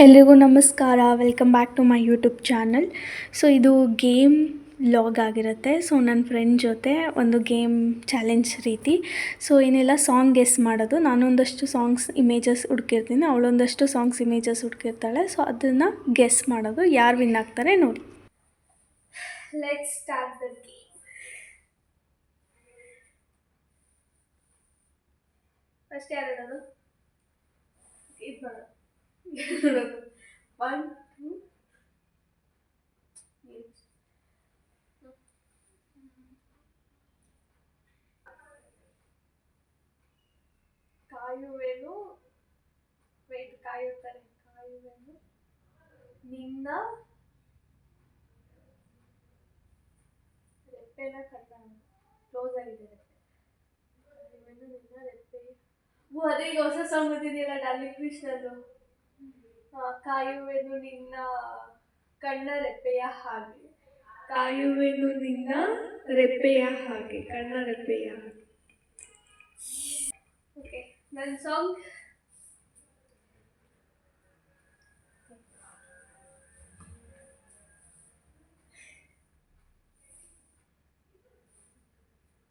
ಎಲ್ರಿಗೂ ನಮಸ್ಕಾರ. Welcome back to my YouTube channel. So ಇದು ಗೇಮ್ ಲಾಗ್ ಆಗಿರುತ್ತೆ. ಸೊ ನನ್ನ ಫ್ರೆಂಡ್ ಜೊತೆ ಒಂದು ಗೇಮ್ ಚಾಲೆಂಜ್ ರೀತಿ. ಸೊ ಏನೆಲ್ಲ ಸಾಂಗ್ ಗೆಸ್ ಮಾಡೋದು. ನಾನೊಂದಷ್ಟು ಸಾಂಗ್ಸ್ ಇಮೇಜಸ್ ಹುಡುಕಿರ್ತೀನಿ, ಅವಳೊಂದಷ್ಟು ಸಾಂಗ್ಸ್ ಇಮೇಜಸ್ ಹುಡುಕಿರ್ತಾಳೆ. ಸೊ ಅದನ್ನು ಗೆಸ್ ಮಾಡೋದು, ಯಾರು ವಿನ್ ಆಗ್ತಾರೆ ನೋಡಿ. Let's start the game. First ಯಾರು ಹೇಳೋದು? ಇದು ಮಾಡೋದು. 1 2 ಕಾಯುವೆನು, ವೇಟ್, ಕಾಯುತ್ತಾರೆ. ಕಾಯುವೆನು ನಿನ್ನ ರೆಪ್ಪೆನ ಕಣ್ಣ, ಕ್ಲೋಸ್ ಆಗಿದೆ ರೆಪ್ಪೆ. ಕಾಯುವೆನು ನಿನ್ನ ರೆಪ್ಪೆ. ಅದೇ ಈಗ ಹೊಸ ಸಾಂಗ್ ಬಂದಿದೆಯಲ್ಲ, ಡಾರ್ಲಿಂಗ್ ಕೃಷ್ಣದು. ಕಾಯುವೆನು ನಿನ್ನ ಕಣ್ಣ ರೆಪ್ಪೆಯ ಹಾಗೆ. ಕಾಯುವೆನು ನಿನ್ನ ರೆಪ್ಪೆಯ ಹಾಗೆ, ಕಣ್ಣ ರೆಪ್ಪೆಯ ಹಾಗೆ. ಓಕೆ, ನನ್ನ ಸಾಂಗ್.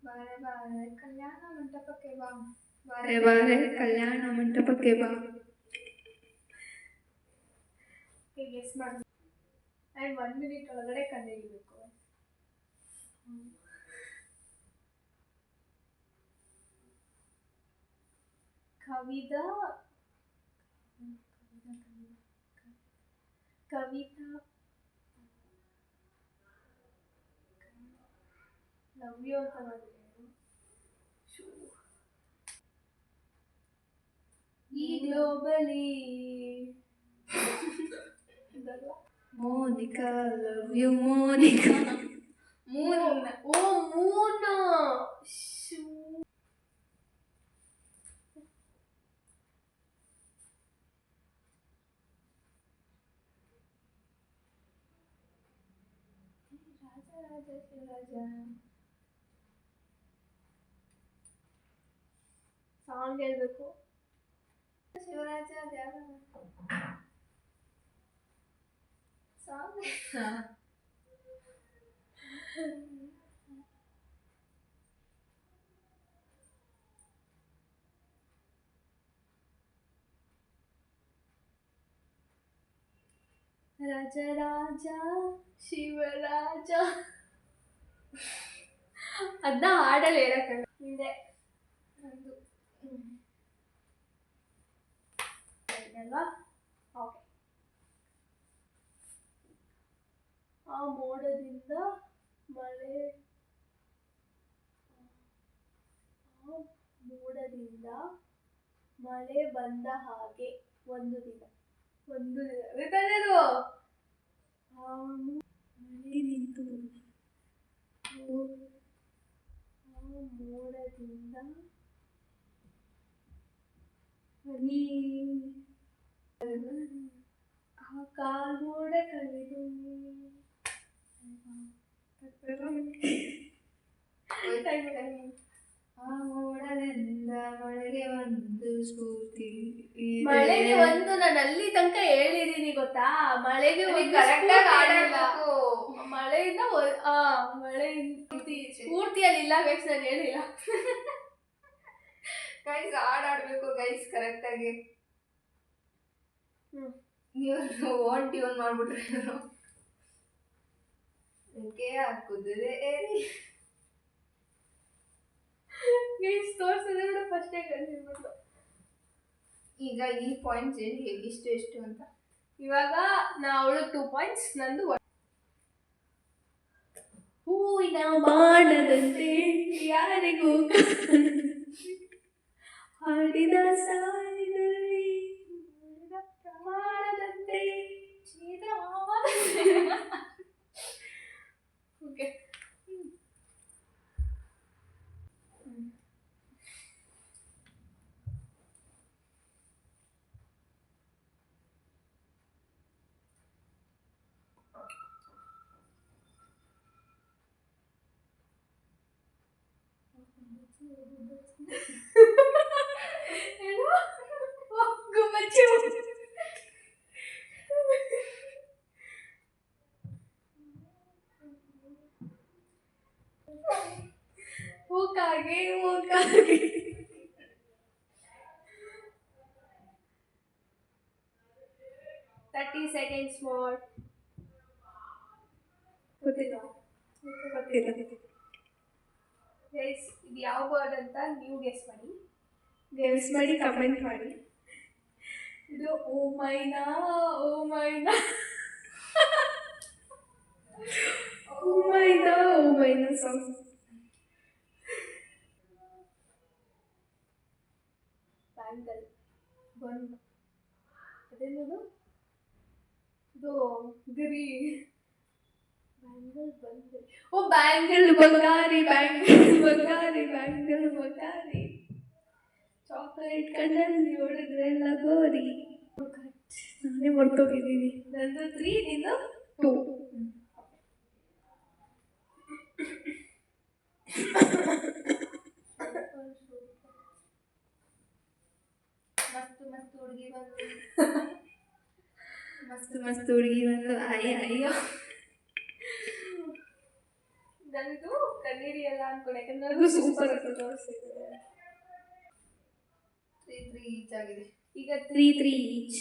ಬಾರೆ ಬಾರೆ ಕಲ್ಯಾಣ ಮಂಟಪಕ್ಕೆ ಬಾ, ಬಾರೆ ಬಾರೆ ಕಲ್ಯಾಣ ಮಂಟಪಕ್ಕೆ ಬಾ. ಗೆಸ್ ಮಾಡಿ. ಆ್ಯಂಡ್ 1 ಮಿನಿಟ್ ಒಳಗಡೆ ಕಂಡುಹಿಡಿಬೇಕು. ಕವಿತಾ ಲವ್ ಯು ಅಂತ ಮಾಡಿದ್ರು. ಈ globally Monica love you Monica. Moon. Oh moon. Raja Shivaraja song ಹೇಳ್ಬೇಕು. ಶಿವರಾಜ ಸಾಂಗ್. ರಾಜ ರಾಜ ಶಿವರಾಜ ಅದನ್ನ ಹಾಡಲ್ಲಿ ಹೇಳಕ್ಕಲ್ಲ. ಹಿಂದೆ ಒಂದು ಅಲ್ವಾ? ಓಕೆ. ಆ ಮೋಡದಿಂದ ಮಳೆ, ಆ ಮೋಡದಿಂದ ಮಳೆ ಬಂದ ಹಾಗೆ ಒಂದು ದಿನ. ಮಳೆ ನಿಂತು, ಆ ಮೋಡದಿಂದ ಹನಿ, ಆ ಕಾಲ್ಮೋಡ ಕಳೆದು, ಆ ಮೋಡದಿಂದ ಮಳೆಗೆ ಒಂದು ಸ್ಫೂರ್ತಿ. ಮಳೆಗೆ ಒಂದು, ನಾನು ಅಲ್ಲಿ ತನಕ ಹೇಳಿದೀನಿ ಗೊತ್ತಾ. ಮಳೆಗೆ ಮಳೆಯಿಂದ ಮಳೆಯಿಂದ ಸ್ಫೂರ್ತಿಯಲ್ಲಿ ಇಲ್ಲ ಗೈಸ್, ನಾನು ಹೇಳಿಲ್ಲ. ಗೈಸ್ ಹಾಡಾಡ್ಬೇಕು ಗೈಸ್ ಕರೆಕ್ಟ್ ಆಗಿ. ನೀವು ಓನ್ ಟ್ಯೂನ್ ಮಾಡ್ಬಿಟ್ರೆ ಕುದುರೆ ಏರಿ ಗೈಸ್ ತೋರ್ಸಿದ್ರೆ ಫಸ್ಟೇ ಕಳಿಸ್ಬಿಟ್ಟು. ಈಗ ಈ ಪಾಯಿಂಟ್ಸ್ ಹೇಳಿ ಇಷ್ಟು ಎಷ್ಟು ಅಂತ. ಇವಾಗ ಅವಳು 2 ಪಾಯಿಂಟ್ಸ್, ನಂದು 1. ಹೂವಿನ ಬಾಣದಂತೆ ಯಾರಿಗೂ ಹಾಡಿದ ಸಾಲಿನಲ್ಲಿ ಪ್ರಮಾಣದಂತೆ ಓಕೆ. ಬಂಗಾರಿ. 30 seconds more. ಗೊತ್ತಿಲ್ಲ. ಗೈಸ್ ಇದು ಯಾವ ವರ್ಡ್ ಅಂತ ನೀವು ಗೆಸ್ ಮಾಡಿ ಕಮೆಂಟ್ ಮಾಡಿ. ಇದು ಓ ಮೈನಾ ಓ ಮೈನಾ ಓ ಮೈನಾ ಓ ಮೈನಾ ಸಾಂಗ್. ಬ್ಯಾಂಗಲ್ ಬಂದ್ ಅದೇನದು ಇದು ಗಿರಿ ಬ್ಯಾಂಗಲ್ ಬಂದ್. ಓ ಬ್ಯಾಂಗಲ್ ಬಂಗಾರಿ ಬಂಗಾರಿ ಚಾಕ್ಲೇಟ್ ಕಣ್ಣಲ್ಲಿ ಹೊಡೆದ್ರೆಲ್ಲ ಗೋರಿ. ನಾನೇ ಹೊರಟೋಗಿದ್ದೀನಿ. ನಂದು 3 ನಿಂದು 2. ಮಸ್ತ್ ಹುಡುಗಿ ಬಂದು ಅಯ್ಯೋ ನನಗೂ ಕಣ್ಣೀರಿ ಎಲ್ಲ ಅನ್ಕೊಂಡು, ಯಾಕಂದ್ರೆ ನನಗೂ ಸೂಪರ್ ಅಂತ ತೋರಿಸ್ತಿದ್ದಾರೆ. 3 ಈಚ್ ಆಗಿದೆ. ಈಗ 3 ಈಚ್.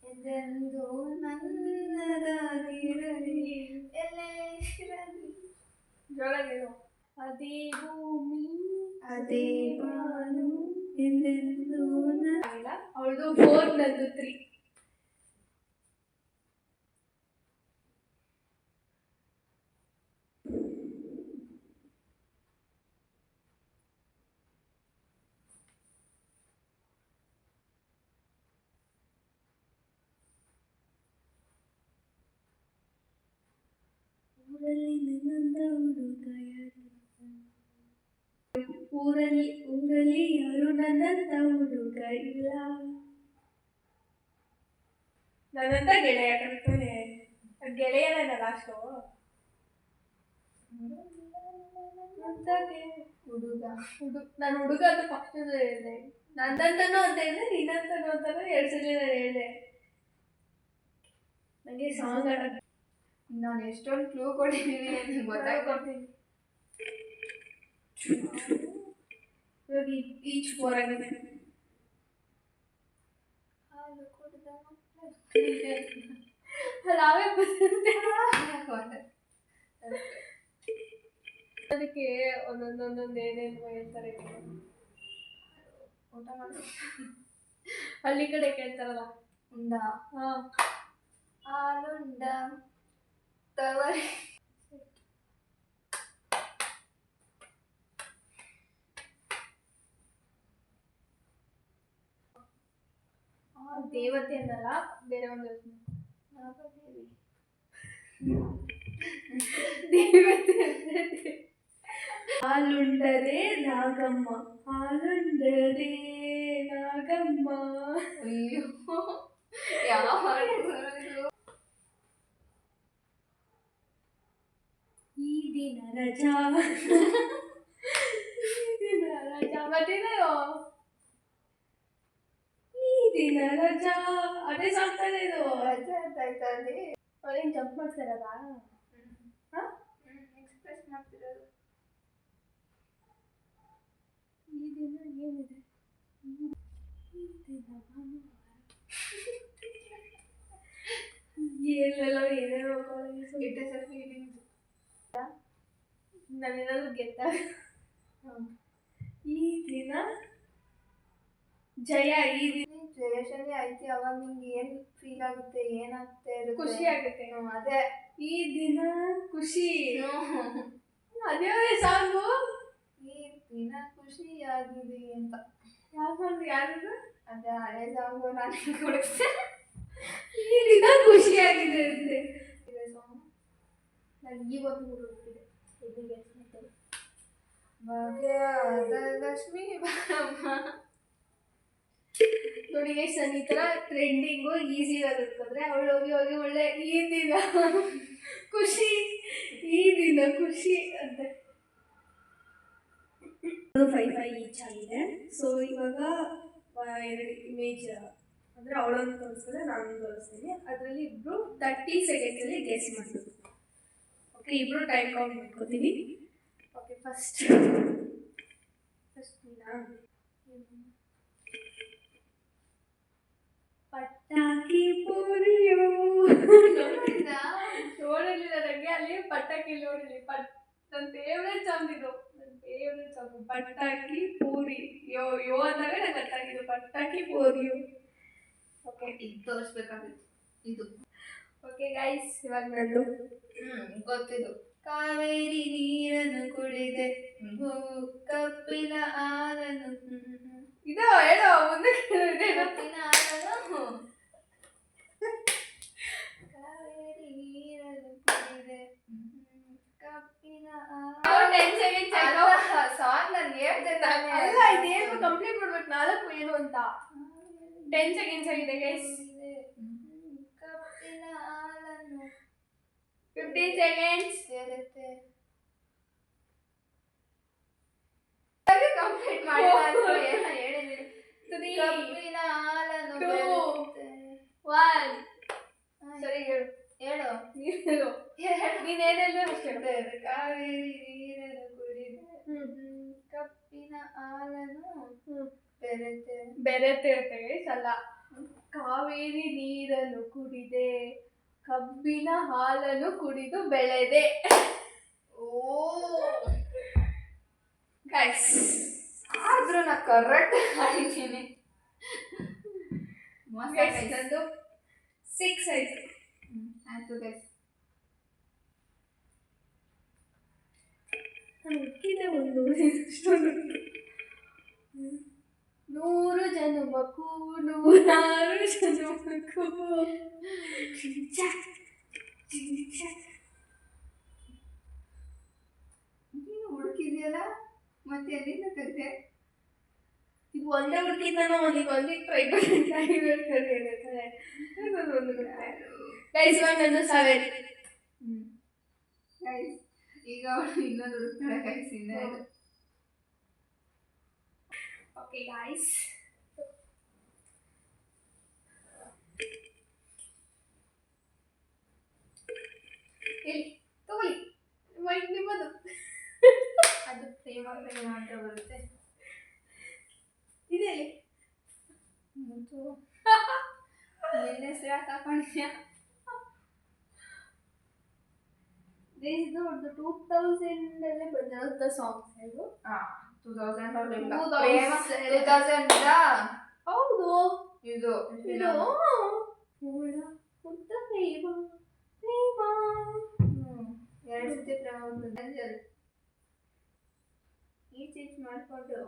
ಎಂದೆಂದು ನನ್ನದಾಗಿರಲಿ ಎಲ್ಲೇ ಇರಲಿ. ಜೋರಾಗೇನು? ಅದೇ ಭೂಮಿ ಅದೇ ಬಾನು ಎಂದೆಂದು ಅವಳದು 4 ನಂದು 3. ಊರಲ್ಲಿ ನನ್ನಂದ ಹುಡುಗ ಯಾರು, ಊರಲ್ಲಿ ಯಾರು ನನ್ನಂತ ಹುಡುಗ ಇಲ್ಲ. ನನ್ನಂತ ಗೆಳೆಯ ಕರ್ತಾನೆ. ಗೆಳೆಯನ ಲಾಸ್ಟು ಹುಡುಗ. ನಾನು ಹುಡುಗ ಅಂತ ಫಸ್ಟ್ ಹೇಳಿದೆ. ನಂದಂತನೂ ಅಂತ ಹೇಳಿದೆ, ನೀನಂತನೂ ಅಂತಾನು 2 ಸಲ ನಾನು ಹೇಳಿದೆ. ನನಗೆ ಸಾಂಗ್ ಆಡೋದು ನಾನು ಎಷ್ಟೊಂದು ಕ್ಲೂ ಕೊಟ್ಟಿದ್ದೀನಿ ಅಂತ ಗೊತ್ತಾಗ್ಕೊಡ್ತೀನಿ. ಇವಾಗ ಈಚ್ 4 ಆಗಿದೆ. ಹಾಲು ಕುಡ್ದ ನಾವೇ ಅದಕ್ಕೆ ಒಂದೊಂದೊಂದೊಂದು ಏನೇನು ಹೇಳ್ತಾರೆ. ಊಟ ಮಾಡಿ ಹಳ್ಳಿ ಕಡೆ ಕೇಳ್ತಾರಲ್ಲ, ಉಂಡ ಹಾಲುಂಡ ತವರಿ. ದೇವತೆ ಅನ್ನಲ್ಲ, ಬೇರೆ ಒಂದು ದೇವತೆ. ಹಾಲುಂಡದೆ ನಾಗಮ್ಮ ಹಾಲುಂಡದೆ ನಾಗಮ್ಮ. ಅಯ್ಯೋ ಯಾವ ಈ ದಿನ ರಜಾ ಮತ್ತೇನೋ ಈ ದಿನ ರಜಾ. ಅದೇ ಸಾಕ್ತಾನೆ ಇದು ರಜಾ ಅಂತ ಆಯ್ತಾ? ಅಲ್ಲಿ ಅವ್ರೇನು ಜಂಪ್ ಮಾಡ್ತಾರಲ್ಲ, ಎಕ್ಸ್ಪ್ರೆಸ್ ಮಾಡ್ತಿರೋದು. ಈ ದಿನ ಏನಿದೆ? ಈ ದಿನ ಭಾನುವಾರ. ಏನೆಲ್ಲೋ ಏನೇನೋ ಇಟ್ ಇಸ್ ಅ ಫೀಲಿಂಗ್ಸ್. ನಾನೇನಾದ್ರು ಗೆದ್ದ ಈ ದಿನ ಜಯ. ಈ ದಿನ ಜಯಶಾಲಿ ಆಯ್ತು. ಅವಾಗ ನಿಂಗೆ ಏನು ಫೀಲ್ ಆಗುತ್ತೆ? ಏನಾಗುತ್ತೆ? ಖುಷಿ ಆಗುತ್ತೆ. ಅದೇ ಈ ದಿನ ಖುಷಿ. ಅದೇ ಸಾಂಗು. ಈ ದಿನ ಖುಷಿ ಆಗಿದೆ ಅಂತ. ಯಾವ ಸಾಂಗ್? ಯಾರು? ಅದೇ ಹಳೆ ಸಾಂಗು. ನಾನು ಕೊಡಿಸ್ತೆ. ಈ ದಿನ ಖುಷಿ ಆಗಿದೆ ಅಂತೆ ಸಾಂಗ್. ನಾನು ಇವತ್ತು ಹುಡುಕ್ತಿದ್ದೆ ಎಲ್ಲಿಗೆ ಭಾಗ್ಯದ ಲಕ್ಷ್ಮೀ ಬಾರಮ್ಮ. ನೋಡಿ ಗೈಸ್, ನಾನು ಈ ಥರ ಟ್ರೆಂಡಿಂಗು ಈಸಿ ಇರೋದಕ್ಕಂದ್ರೆ ಅವಳು ಹೋಗಿ ಹೋಗಿ ಒಳ್ಳೆ ಈ ದಿನ ಖುಷಿ, ಈ ದಿನ ಖುಷಿ ಅಂತ. 5 ಈಚ್ ಆಗಿದೆ. ಸೊ ಇವಾಗ 2 ಇಮೇಜ್ ಅಂದರೆ ಅವಳೊಂದು ತೋರಿಸಿದ್ರೆ ನಾನು ತೋರಿಸ್ತೀನಿ. ಅದರಲ್ಲಿ ಇಬ್ಬರು 30 ಸೆಕೆಂಡ್ಸಲ್ಲಿ ಗೆಸ್ ಮಾಡಬೇಕು. ಓಕೆ, ಇಬ್ಬರು ಟೈಮ್ ಕೌಂಟ್ ಮಾಡ್ಕೋತೀವಿ. ಓಕೆ, ಫಸ್ಟ್ ಪಟಾಕಿ ಪುರಿಯೋ ನೋಡಿರಲಿಲ್ಲ ನನಗೆ ಅಲ್ಲಿ ಪಟಾಕಿ ನೋಡಿರಲಿ. ನನ್ನ ಫೇವ್ರೆಟ್ ಸಾಂಗ್ ಇದು, ನನ್ನ ಫೇವ್ರೆಟ್ ಸಾಂಗ್ ಪಟಾಕಿ ಪೂರಿ. ಯೋ ಯೋ ಅಂದಾಗ ನಂಗೆ ಗೊತ್ತಾಗಿದ್ದು ಪಟಾಕಿ ಪೂರಿಯೋ. ಓಕೆ, ಇದು ತೋರಿಸ್ಬೇಕಾಗಿತ್ತು ಇದು. ಓಕೆ ಗೈಸ್, ಇವಾಗ ನಂದು ಗೊತ್ತಿದ್ದು. ಕಾವೇರಿ ನೀರನ್ನು ಕುಡಿದೆ ಕಪ್ಪಿನ ಹಾಲನ್ನು. ಇದು ಹೇಳೋ ಮುಂದೆ. ಕಪ್ಪಿನ ಹಾಲನ್ನು ಕಾವೇರಿ ನೀರನ್ನು ಕುಡಿದೆ ಕಪ್ಪಿನ ಸಾಂಗ್ ನಾನು ಹೇಳ್ತೇನೆ. ಅಲ್ಲ, ಇದೇನು ಕಂಪ್ಲೀಟ್ ಮಾಡ್ಬೇಕು. 4 ಏನು ಅಂತ 10 ಸೆಕೆಂಡ್ಸ್ ಆಗಿದೆ ಗೈಸ್. ಕಪ್ಪಿನ ಹಾಲನ್ನು 15 ಸೆಕೆಂಡ್ಸ್ ಇರುತ್ತೆ. ಕಂಪ್ಲೀಟ್ ಮಾಡಿಲ್ಲ ಹೇಳಿದ್ದೀನಿ. ಕಪ್ಪಿನ ಹಾಲನ್ನು 2 1 ಸರಿ ಹೇಳು ಹೇಳು ನೀನೇನೆಲ್ಲ ಕಾವೇರಿ ನೀರನ್ನು ಕುಡಿದೆ ಕಪ್ಪಿನ ಹಾಲನ್ನು ಬೆರೆತೆ ಅಲ್ಲ. ಕಾವೇರಿ ನೀರನ್ನು ಕುಡಿದೆ ಕಬ್ಬಿನ ಹಾಲನ್ನು ಕುಡಿದು ಬೆಳೆದೆ. ಓ ಗೈಸ್, ಆದ್ರೂ ನಾ ಕರೆಕ್ಟ್ ಮಾಡಿದ್ದೀನಿ. ನಂದು 6 ಆಯ್ತು. ಆಯ್ತು ಗೈಸ್, ಹುಡುಕಿದೆ ಒಂದು 100 ಜನ್ಮಕ್ಕೂ 100 ಜನ್ಮಕ್ಕೂ. ನೀನು ಹುಡುಕಿದ್ಯಲ್ಲ, ಮತ್ತೆ ಎಲ್ಲಿಂದ ತೆಗ್ದೆ? ಈಗ ಒಂದೇ ಹುಡುಕಿದ್ದಾನೋ ಈಗ ಒಂದೇ ಟ್ರೈ ಹೇಳ್ತಾರೆ. ಗೈಸ್, ಒಂದು 7. ಗೈಸ್, ಈಗ ಅವಳು ಇನ್ನೊಂದು ಹುಡುಕ್ತಾಳೆ ಗೈಸ್. ಇನ್ನೊಂದು. ಓಕೆ ಗೈಸ್, ಇಲ್ಲಿ ತಗೊಳ್ಳಿ ಮೈಕ್ ನಿಮ್ಮದು. ಅದು ಪ್ರೇಮ ಅಂತ ಬರುತ್ತೆ. ಇದೆ ಮುತ್ತು ನಿನ್ನೆ ಹೆಸರು ಯಾಕೆ ಹಾಕೊಂಡಿದ್ಯಾ? ಇದು 2000 ಬಂದಿರೋಂಥ ಸಾಂಗ್ಸ್ ಇದು. 2000 ಹೌದು. ಇದು ಪ್ರೇಮ 2 ಸತಿ ಪ್ರೇಮ ಬಂದಿದೆ. ಈ ಚೇಂಜ್ ಮಾಡಿಕೊಂಡು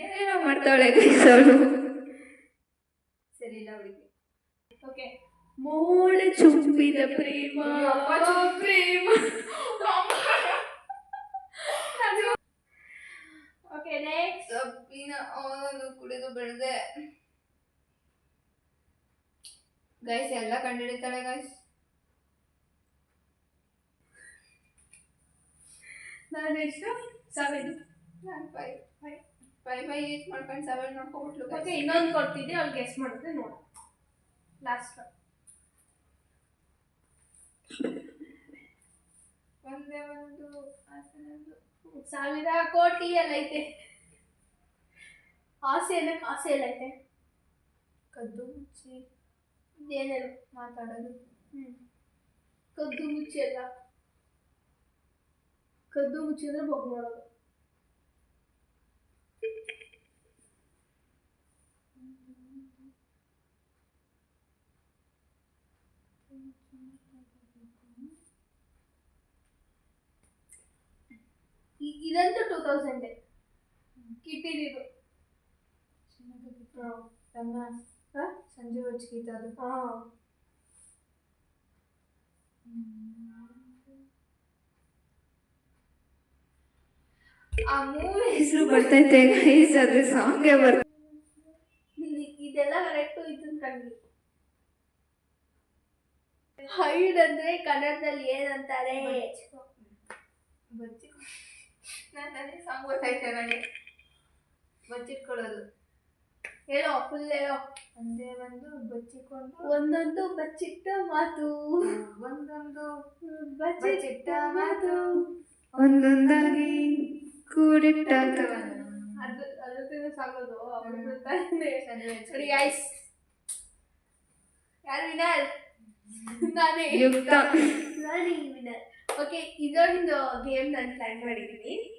ಏನೇನೋ ಮಾಡ್ತಾಳೆ ಗೈಸ್ ಅವಳು. ಸರಿ ಇಲ್ಲ ಅವಳಿಗೆ. ಓಕೆ, ಮೋಡ ಚುಂಬಿದ ಪ್ರೇಮ ಪ್ರೇಮ. Okay, next. ಕಬ್ಬಿನ ಹಾಲನ್ನು ಕುಡಿದು ಬೆಳೆದೆ. ಗೈಸ್ ಎಲ್ಲ ಕಂಡುಹಿಡಿತಾಳೆ ಗೈಸ್. ನಾನು ಎಷ್ಟು 7. ನಾನು 5 ಈಚ್ ಮಾಡ್ಕೊಂಡು 7 ನೋಡ್ಕೊಬಿಟ್ಲು. ಓಕೆ, ಇನ್ನೊಂದು ಕೊಡ್ತಿದ್ದೆ, ಅವ್ಳು ಗೆಸ್ ಮಾಡಿದ್ರೆ ನೋಡ. ಲಾಸ್ಟ್ ಒಂದೇ ಒಂದು 1000 ಕೋಟಿ ಎಲ್ಲ ಐತೆ. ಆಸೆ ಅನ್ನಕ್ಕೆ ಆಸೆ ಎಲ್ಲ ಐತೆ. ಕದ್ದು ಮುಚ್ಚಿ ಏನೇನು ಮಾತಾಡೋದು. ಕದ್ದು ಮುಚ್ಚಿ ಎಲ್ಲ. ಕದ್ದು ಮುಚ್ಚಿದ್ರೆ ಬಗ್ ಮಾಡೋದು. ಇದಂತೂ 2000 ಕಿಟ್ಟಿದ್ದು. ಸಂಜೆ ಹೊಚ್ಚಿತ್ತು ಅದು. ಆ ಮೂವಿ ಹೆಸರು ಬರ್ತೈತೆ ಗೈಸ್, ಅದ್ರ ಸಾಂಗೇ ಬರ್ತೈತೆ. ಇದೆಲ್ಲ ಕರೆಕ್ಟು. ಇದನ್ನ ಕಂಡು ಹೈಡ್ ಅಂದ್ರೆ ಕನ್ನಡದಲ್ಲಿ ಏನಂತಾರೆ? ಬಚ್ಚಿ ನನಗೆ ಸಾಂಗ್ ಗೊತ್ತಾಯ್ತು ನನಗೆ. ಬಚ್ಚಿಟ್ಕೊಳ್ಳೋದು. ಹೇಳೋ ಫುಲ್ ಹೇಳೋ. ಒಂದೇ ಒಂದು ಬಚ್ಚಿಕೊಂಡು ಒಂದೊಂದು ಬಚ್ಚಿಟ್ಟ ಮಾತು, ಒಂದೊಂದು ಬಚ್ಚಿಟ್ಟ ಮಾತು, ಒಂದೊಂದಾಗಿ ಕೂಡಿಟ್ಟ ಅದ್ರ ಸಾಗೋದು ನೋಡಿ ಗೈಸ್. ಯಾರು ವಿನರ್? ನಾನೇ. ಯುಕ್ತ. ನಾನು ವಿನರ್. ಓಕೆ, ಇದೊಂದು ಗೇಮ್ ನಾನು ಪ್ಲಾನ್ ಮಾಡಿದ್ದೀನಿ.